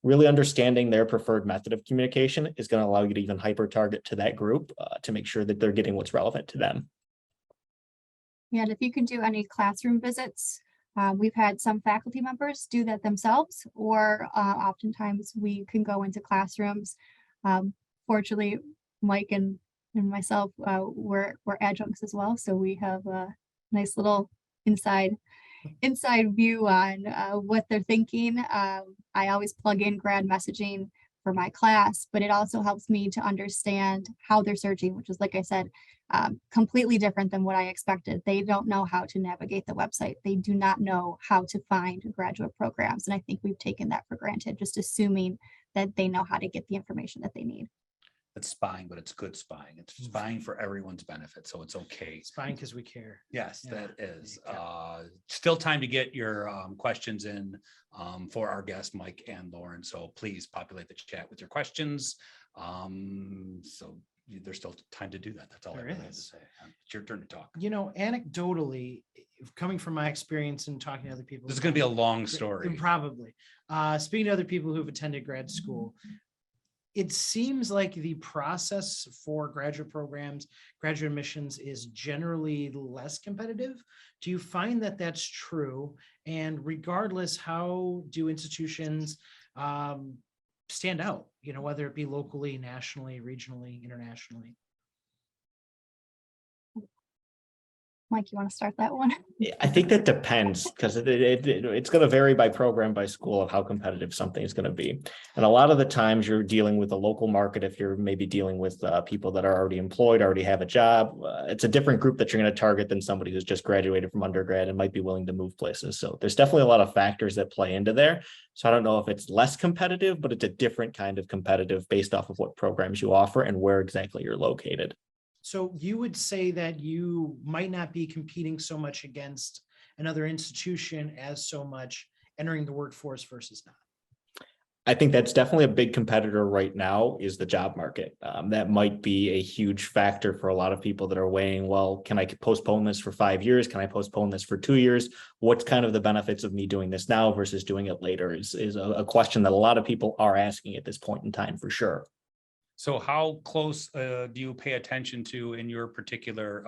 really understanding their preferred method of communication is going to allow you to even hyper target to that group to make sure that they're getting what's relevant to them. Yeah, and if you can do any classroom visits, we've had some faculty members do that themselves, or oftentimes we can go into classrooms. Fortunately, Mike and myself, we're adjuncts as well, so we have a nice little inside view on what they're thinking. I always plug in grad messaging for my class, but it also helps me to understand how they're searching, which is, like I said, completely different than what I expected. They don't know how to navigate the website. They do not know how to find graduate programs. And I think we've taken that for granted, just assuming that they know how to get the information that they need. It's spying, but it's good spying. It's spying for everyone's benefit, so it's okay. Spying because we care. Yes, Yeah. that is. Still time to get your questions in for our guests, Mike and Lauren. So please populate the chat with your questions. So there's still time to do that. That's all I really have to say. It's your turn to talk. You know, anecdotally, coming from my experience and talking to other people, This is going to be a long story. Probably. Speaking to other people who've attended grad school, it seems like the process for graduate programs, graduate admissions is generally less competitive. Do you find that that's true? And regardless, how do institutions stand out, you know, whether it be locally, nationally, regionally, internationally? Mike, you want to start that one? I think that depends, because it's going to vary by program, by school, of how competitive something is going to be. And a lot of the times you're dealing with a local market. If you're maybe dealing with people that are already employed, already have a job, it's a different group that you're going to target than somebody who's just graduated from undergrad and might be willing to move places. So there's definitely a lot of factors that play into there. So I don't know if it's less competitive, but it's a different kind of competitive based off of what programs you offer and where exactly you're located. So you would say that you might not be competing so much against another institution as so much entering the workforce versus not? I think that's definitely a big competitor right now is the job market. That might be a huge factor for a lot of people that are weighing, well, can I postpone this for 5 years? Can I postpone this for 2 years? What's kind of the benefits of me doing this now versus doing it later is a question that a lot of people are asking at this point in time for sure. So how close do you pay attention to in your particular,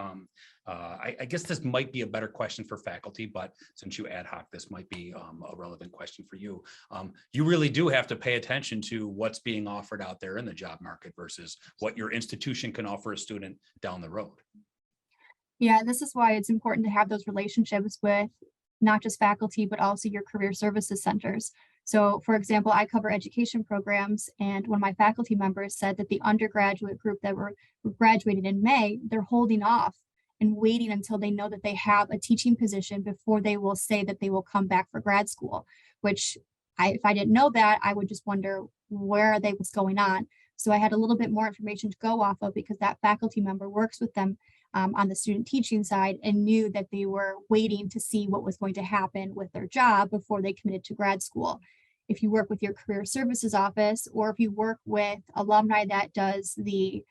I guess this might be a better question for faculty, but since you ad hoc, this might be a relevant question for you. You really do have to pay attention to what's being offered out there in the job market versus what your institution can offer a student down the road. Yeah, this is why it's important to have those relationships with not just faculty, but also your career services centers. So for example, I cover education programs, and one of my faculty members said that the undergraduate group that were graduated in May, they're holding off and waiting until they know that they have a teaching position before they will say that they will come back for grad school, which if I didn't know that, I would just wonder where are they, what's going on. So I had a little bit more information to go off of because that faculty member works with them on the student teaching side and knew that they were waiting to see what was going to happen with their job before they committed to grad school. If you work with your career services office, or if you work with alumni that does the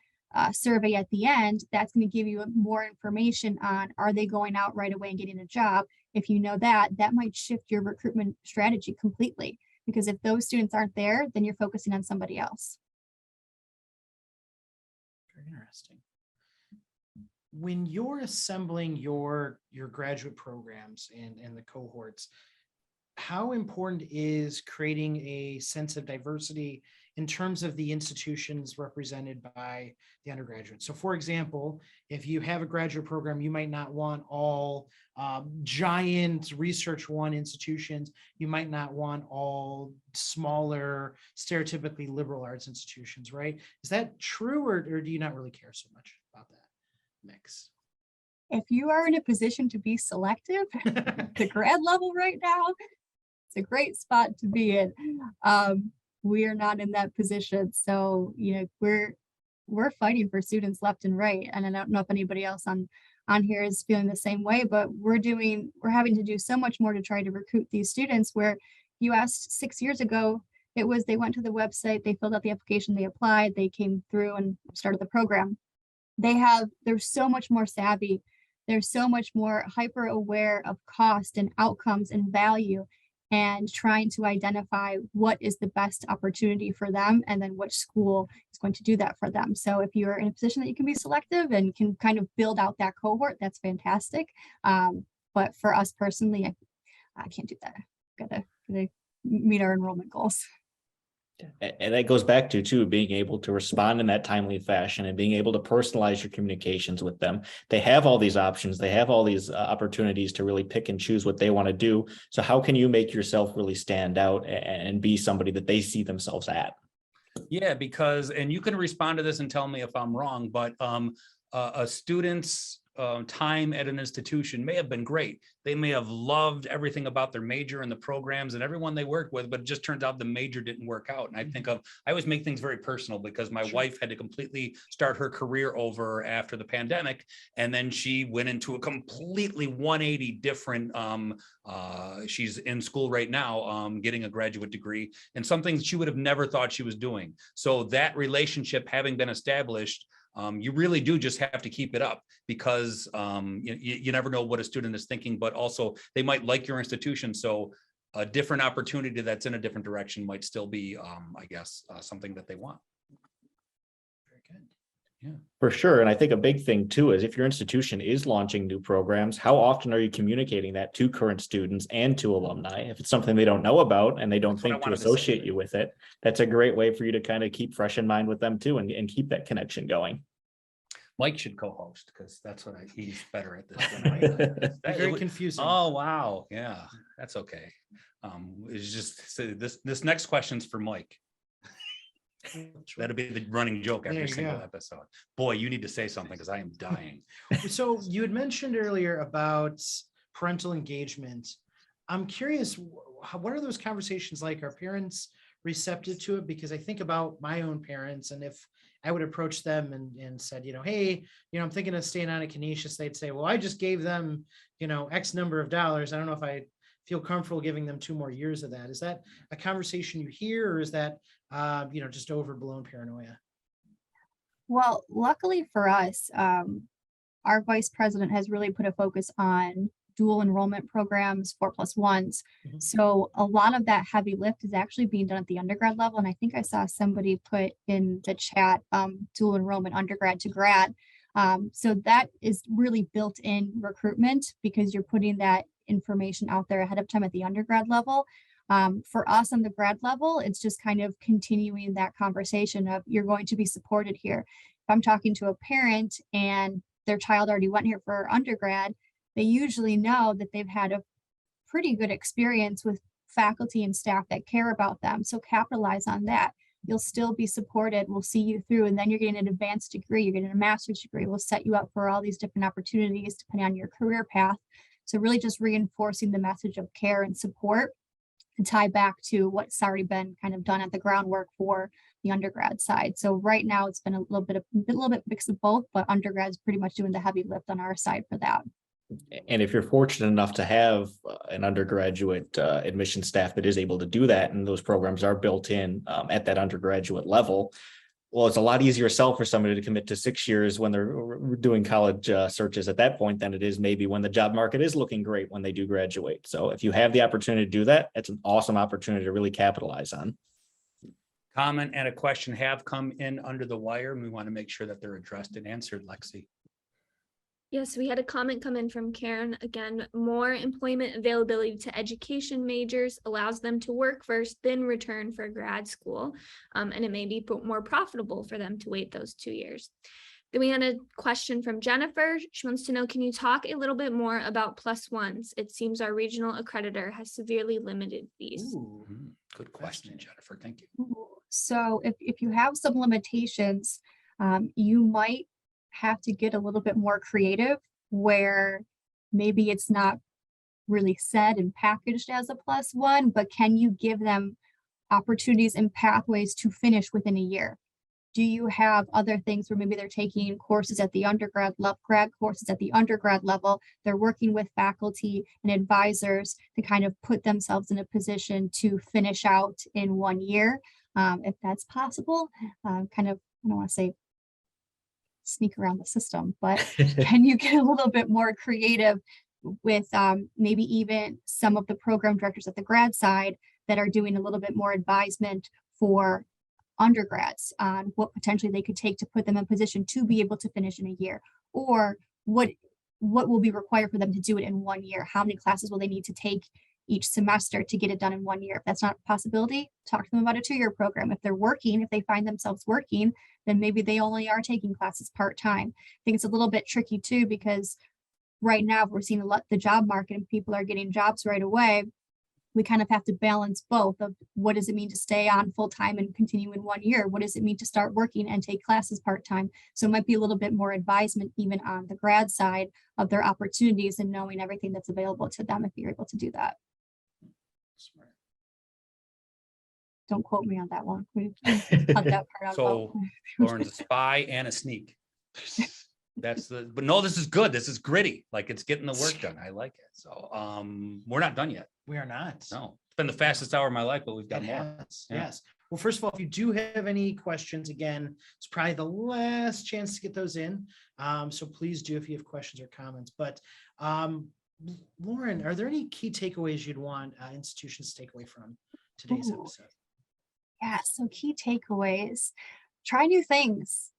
survey at the end, that's going to give you more information on, are they going out right away and getting a job? If you know that, that might shift your recruitment strategy completely, because if those students aren't there, then you're focusing on somebody else. Very interesting. When you're assembling your graduate programs and the cohorts, how important is creating a sense of diversity in terms of the institutions represented by the undergraduates? So for example, if you have a graduate program, you might not want all giant research one institutions. You might not want all smaller, stereotypically liberal arts institutions, right? Is that true, or do you not really care so much about that mix? If you are in a position to be selective at the grad level right now, it's a great spot to be in. We are not in that position. So, you know, we're fighting for students left and right. And I don't know if anybody else on here is feeling the same way, but we're having to do so much more to try to recruit these students, where you asked 6 years ago, it was, they went to the website, they filled out the application, they applied, they came through and started the program. They're so much more savvy. They're so much more hyper aware of cost and outcomes and value, and trying to identify what is the best opportunity for them and then which school is going to do that for them. So if you're in a position that you can be selective and can kind of build out that cohort, that's fantastic. But for us personally, I can't do that. Gotta meet our enrollment goals. And that goes back to too, being able to respond in that timely fashion and being able to personalize your communications with them. They have all these options. They have all these opportunities to really pick and choose what they want to do. So how can you make yourself really stand out and be somebody that they see themselves at? Yeah, because, and you can respond to this and tell me if I'm wrong, but a student's time at an institution may have been great. They may have loved everything about their major and the programs and everyone they worked with, but it just turns out the major didn't work out. And I always make things very personal, because my wife had to completely start her career over after the pandemic. And then she went into a completely 180 different, she's in school right now, getting a graduate degree, and something she would have never thought she was doing. So that relationship having been established, you really do just have to keep it up, because you never know what a student is thinking, but also they might like your institution. So a different opportunity that's in a different direction might still be, I guess, something that they want. Very good. Yeah, for sure. And I think a big thing too is if your institution is launching new programs, how often are you communicating that to current students and to alumni? If it's something they don't know about and they don't think to associate you with it, that's a great way for you to kind of keep fresh in mind with them too, and keep that connection going. Mike should co-host, because that's what he's better at this than I am. Very confusing. Oh, wow. Yeah, that's okay. It's just, so this next question's for Mike. That'll be the running joke every single episode. Boy, you need to say something, because I am dying. So you had mentioned earlier about parental engagement. I'm curious, what are those conversations like? Are parents receptive to it? Because I think about my own parents, and if I would approach them and said, hey, I'm thinking of staying on at Canisius, they'd say, well, I just gave them, X number of dollars. I don't know if I feel comfortable giving them 2 more years of that. Is that a conversation you hear, or is that, just overblown paranoia? Well, luckily for us, our vice president has really put a focus on dual enrollment programs, 4+1s. Mhm. So a lot of that heavy lift is actually being done at the undergrad level. And I think I saw somebody put in the chat, dual enrollment undergrad to grad. So that is really built in recruitment, because you're putting that information out there ahead of time at the undergrad level. For us on the grad level, it's just kind of continuing that conversation of, you're going to be supported here. If I'm talking to a parent and their child already went here for undergrad, they usually know that they've had a pretty good experience with faculty and staff that care about them. So capitalize on that. You'll still be supported. We'll see you through, and then you're getting an advanced degree, you're getting a master's degree. We'll set you up for all these different opportunities depending on your career path. So really just reinforcing the message of care and support and tie back to what's already been kind of done at the groundwork for the undergrad side. So right now it's been a little bit mix of both, but undergrad's pretty much doing the heavy lift on our side for that. And if you're fortunate enough to have an undergraduate admission staff that is able to do that, and those programs are built in at that undergraduate level, well, it's a lot easier sell for somebody to commit to 6 years when they're doing college searches at that point than it is maybe when the job market is looking great when they do graduate. So if you have the opportunity to do that, it's an awesome opportunity to really capitalize on. Comment and a question have come in under the wire, and we want to make sure that they're addressed and answered, Lexi. Yes, we had a comment come in from Karen. Again, more employment availability to education majors allows them to work first, then return for grad school. And it may be more profitable for them to wait those 2 years. Then we had a question from Jennifer. She wants to know, can you talk a little bit more about +1s? It seems our regional accreditor has severely limited these. Ooh, good question, Jennifer. Thank you. So if you have some limitations, you might have to get a little bit more creative, where maybe it's not really said and packaged as a +1, but can you give them opportunities and pathways to finish within a year? Do you have other things where maybe they're taking courses at the undergrad level, grad courses at the undergrad level, they're working with faculty and advisors to kind of put themselves in a position to finish out in 1 year? If that's possible, kind of, I don't want to say sneak around the system, but can you get a little bit more creative with maybe even some of the program directors at the grad side that are doing a little bit more advisement for undergrads on what potentially they could take to put them in position to be able to finish in a year, or what will be required for them to do it in 1 year? How many classes will they need to take each semester to get it done in 1 year? If that's not a possibility, talk to them about a 2-year program. If they're working, if they find themselves working, then maybe they only are taking classes part-time. I think it's a little bit tricky too, because right now we're seeing the job market and people are getting jobs right away. We kind of have to balance both of what does it mean to stay on full-time and continue in 1 year? What does it mean to start working and take classes part-time? So it might be a little bit more advisement even on the grad side of their opportunities and knowing everything that's available to them if you're able to do that. Smart. Don't quote me on that one. We cut that part out. So Lauren's a spy and a sneak. But no, this is good. This is gritty. Like, it's getting the work done. I like it. So we're not done yet. We are not. No, it's been the fastest hour of my life, but we've got It more. has, Yeah. yes. Well, first of all, if you do have any questions, again, it's probably the last chance to get those in. So please do if you have questions or comments. But Lauren, are there any key takeaways you'd want institutions to take away from today's Ooh. episode? Yeah, so key takeaways, try new things.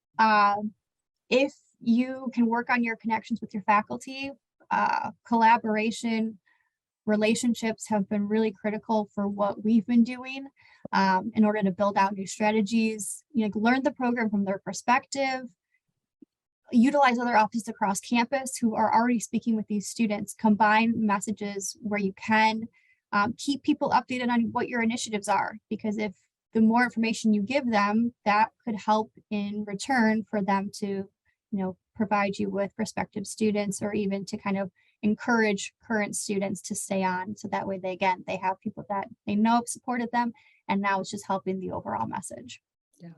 If you can work on your connections with your faculty, collaboration, relationships have been really critical for what we've been doing in order to build out new strategies. Learn the program from their perspective, utilize other offices across campus who are already speaking with these students, combine messages where you can, keep people updated on what your initiatives are, because if the more information you give them, that could help in return for them to, provide you with prospective students, or even to kind of encourage current students to stay on. So that way they have people that they know have supported them, and now it's just helping the overall message. Yeah,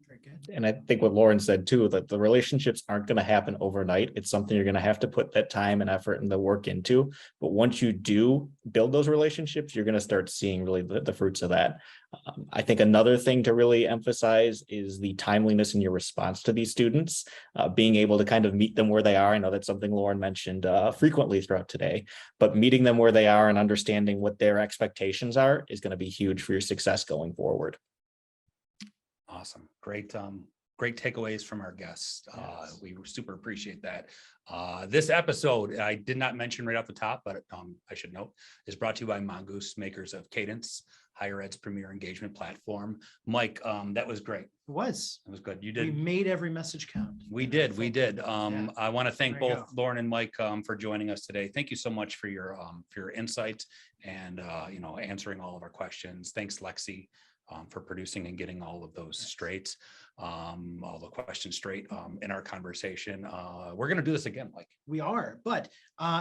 very good. And I think what Lauren said too, that the relationships aren't going to happen overnight. It's something you're going to have to put that time and effort and the work into. But once you do build those relationships, you're going to start seeing really the fruits of that. I think another thing to really emphasize is the timeliness in your response to these students, being able to kind of meet them where they are. I know that's something Lauren mentioned frequently throughout today, but meeting them where they are and understanding what their expectations are is going to be huge for your success going forward. Awesome. Great great takeaways from our guests. Yes. We super appreciate that. This episode, I did not mention right off the top, but I should note, is brought to you by Mongoose, makers of Cadence, higher ed's premier engagement platform. Mike, that was great. It was. It was good. You We did. made every message count. We did. Yeah. I want to thank There you both go. Lauren and Mike for joining us today. Thank you so much for your insights and answering all of our questions. Thanks, Lexi, for producing and getting all of those straight, all the questions straight in our conversation. We're going to do this again, Mike. We are, but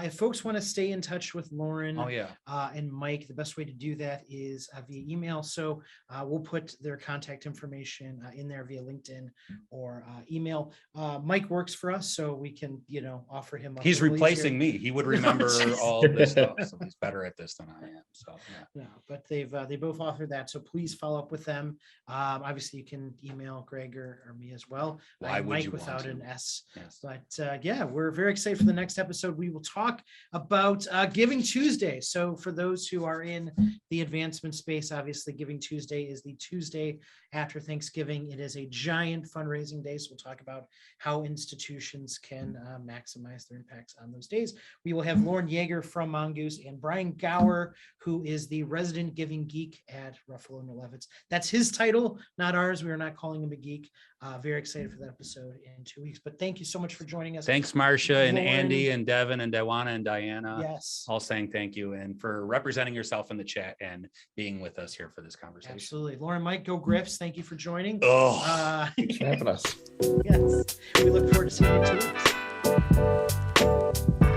if folks want to stay in touch with Lauren Oh yeah. and Mike, the best way to do that is via email. So we'll put their contact information in there via LinkedIn or email. Mike works for us, so we can, offer him. a He's little replacing easier. me. He would remember all of this stuff. So he's better at this than I am. So yeah. No, but they both offer that. So please follow up with them. Obviously, you can email Greg or me as well. Why would Mike you want without to? an S. Yes. But yeah, we're very excited for the next episode. We will talk about Giving Tuesday. So for those who are in the advancement space, obviously Giving Tuesday is the Tuesday after Thanksgiving. It is a giant fundraising day. So we'll talk about how institutions can maximize their impacts on those days. We will have Lauren Yeager from Mongoose and Brian Gower, who is the resident giving geek at Ruffalo and Levitz. That's his title, not ours. We are not calling him a geek. Very excited for that episode in 2 weeks. But thank you so much for joining us. Thanks, Marcia and Lauren. Andy and Devin and Dewana and Diana. Yes, All saying thank you and for representing yourself in the chat and being with us here for this conversation. absolutely. Lauren, Mike, go Griffs. Thank you for joining. Oh, Thanks for having us. Yes, we look forward to seeing you in 2 weeks.